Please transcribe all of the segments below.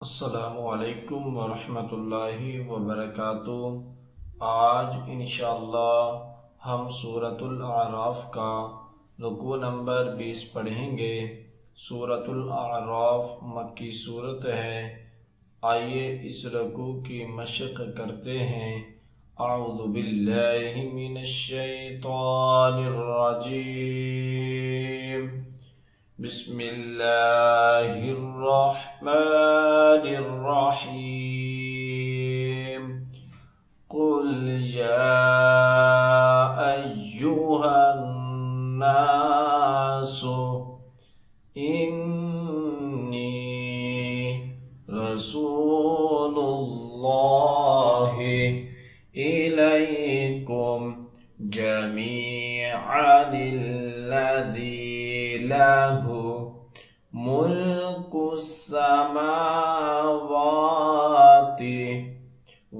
अस्सलामुअलैकुम वरहमतुल्लाहि वबरकातुह। आज इंशाअल्लाह हम सूरतुल आराफ का रुकू नंबर 20 पढ़ेंगे। सूरतुल आराफ मक्की सूरत है। आइए इस रुकू की मशक करते हैं। अऊज़ु बिल्लाहि मिनश शैतानिर रजीम। बिस्मिल्लाहिर्रहमानिर्रहीम। कुल या अय्युहन्नासु इन्नी रसूलुल्लाहि इलैकुम जमीअनिल्लज़ी लहु मुल्कुस समावाति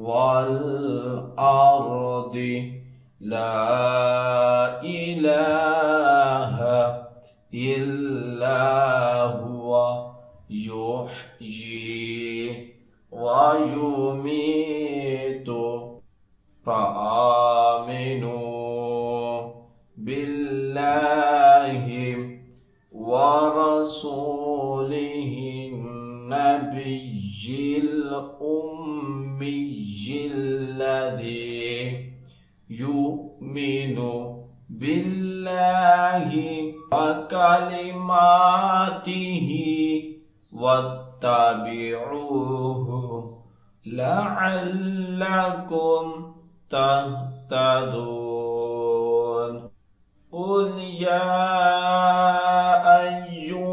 वल अर्दि ला इलाहा इल्ला हुवा युह्यी व युमीतु फ़आमिनू बिल्लाहि व रसूलिहिन नबिय्यिल उम्मिय्यिल्लज़ी युमिनु बिल्लाहि व कलिमातिहि वत्तबिऊहु लअल्लकुम तहतदून। कुल या अय्युहन्नासु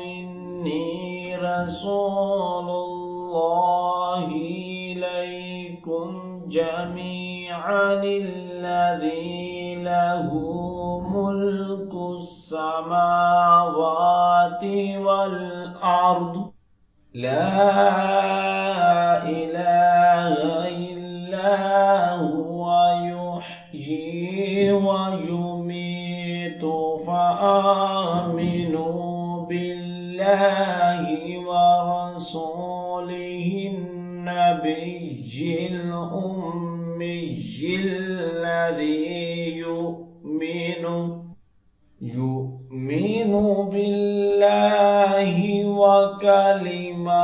इन्नी रसूलुल्लाहि इलैकुम जमीअनिल्लज़ी लहु मुल्कुस समावाति वल अर्द ला इलाहा इल्ला हुवा युह्यी व युमीतु फ़आमिनू बिल्लाहि व रसूलिहिन नबिय्यिल उम्मिय्यिल्लज़ी युमिनु बिल्लाहि व कलिमातिहि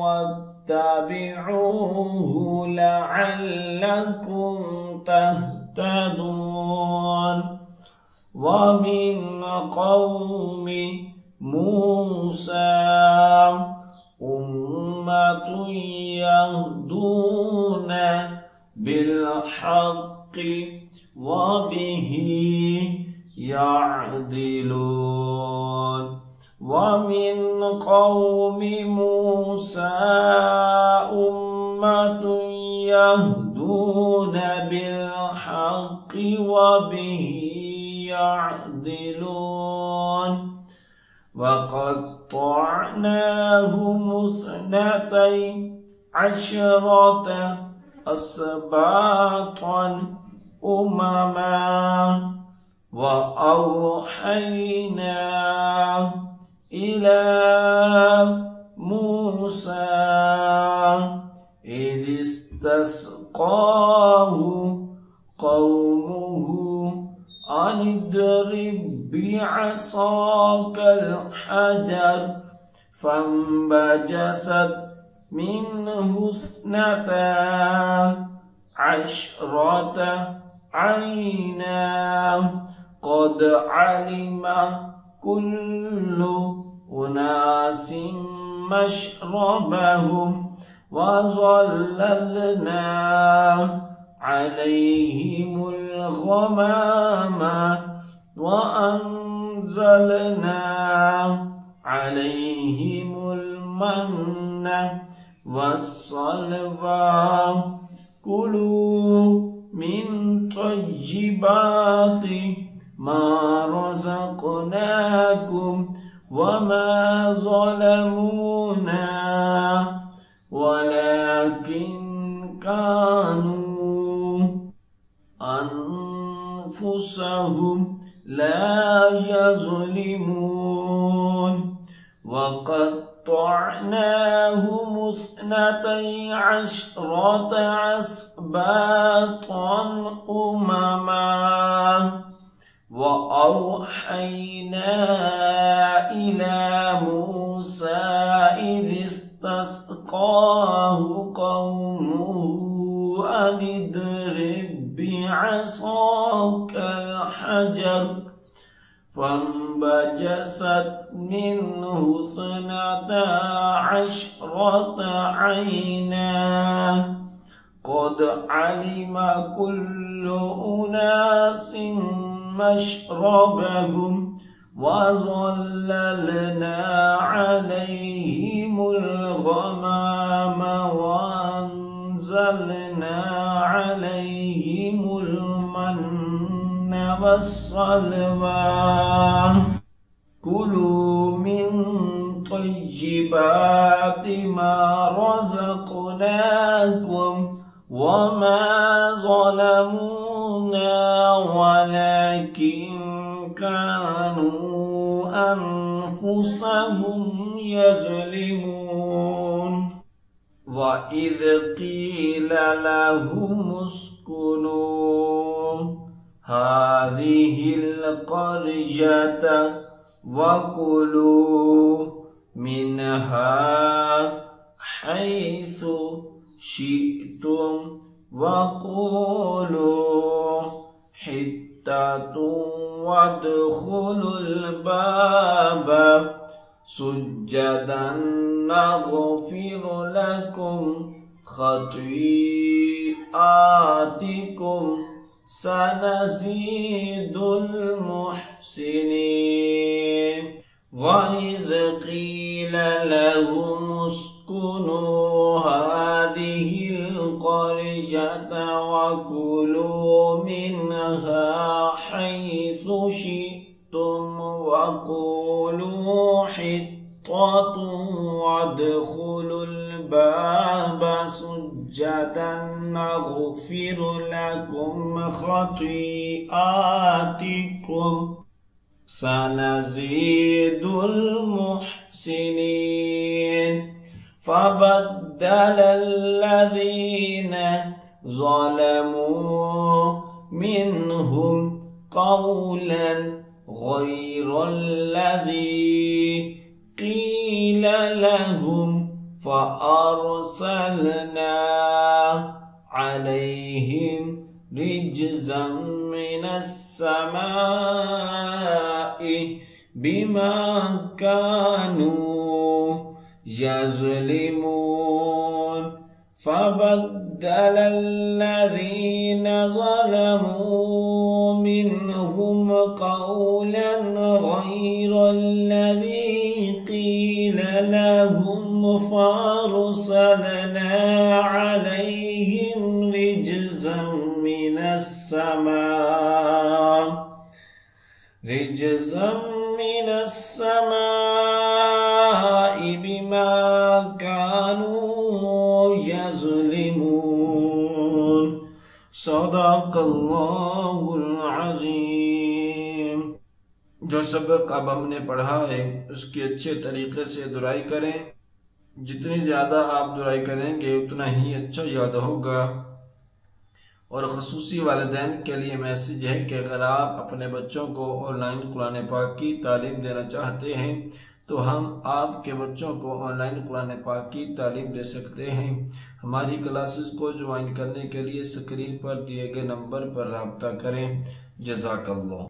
वत्तबिऊहु लअल्लकुम तहतदून। वमिन क़ौमि मूसा उम्मतुन यहदून बिलहक़्क़ि व बिही यअदिलून। वमिन क़ौमि मूसा उम्मतुन यहदून बिलहक़्क़ि व बिही यअदिलून। वक़त्तअनाहुम इस्नतै अशरत अस्बातन उममा व औहैना इला मूसा इज़ इस्तस्क़ाहु क़ौमुहु अनिद्रिब बिअसाकल हजर फ़ंबजसत मिन्हु इस्नता अशरत ऐना क़द अलिम कुल्लु उनासिम मशरबहुम वज़ल्ललना अलैहिमुल गमाम वअंज़लना अलैहिमुल मन्न वस्सलवा। कुलू मिन तय्यिबाति मा रज़क़नाकुम वमा ज़लमूना वलाकिन कानू अनफुसहुम ला यज़लिमून। وقطعناهم 12 أسباطا أمما وأوحينا إلى موسى إذ استسقاه قومه أن اضرب بعصاك الحجر فانبجست منه 12 عينا قد علم كل أناس مشربهم وظللنا عليهم الغمام وأنزلنا عليهم المن والسلوى كلوا من طيبات ما رزقناكم وما ظلمونا ولكن كانوا أنفسهم يظلمون وإذ قيل لهم اسكنوا هذه القرية وكلوا منها حيث شئتم وقولوا حتة وادخلوا الباب سجدا نغفر لكم خطيئاتكم سنزيد المحسنين وإذ قيل لهم اسكنوا هذه القرية وكلوا منها حيث شئتم وقولوا حطة وادخلوا الباب سجدا نغفر لكم خطيئاتكم سنزيد المحسنين فبدل الذين ظلموا منهم قولا غير الذي قيل لهم فأرسلنا عليهم رجزا من السماء بما كانوا يظلمون فبدل الذين ظلموا منهم قولا غير الذي قيل لهم فأرسلنا عليهم رجزا من السماء بما كانوا يظلمون صدق الله العظيم। जो सबक अब हमने पढ़ा है उसकी अच्छे तरीके से दुराई करें। जितनी ज़्यादा आप दुराई करेंगे उतना ही अच्छा याद होगा। और ख़ुसूसी वालिदैन के लिए मैसेज है कि अगर आप अपने बच्चों को ऑनलाइन कुरान पाक की तालीम देना चाहते हैं तो हम आपके बच्चों को ऑनलाइन कुरान पाक की तालीम दे सकते हैं। हमारी क्लासेस को ज्वाइन करने के लिए स्क्रीन पर दिए गए नंबर पर रब्ता करें। जज़ाकल्लाह।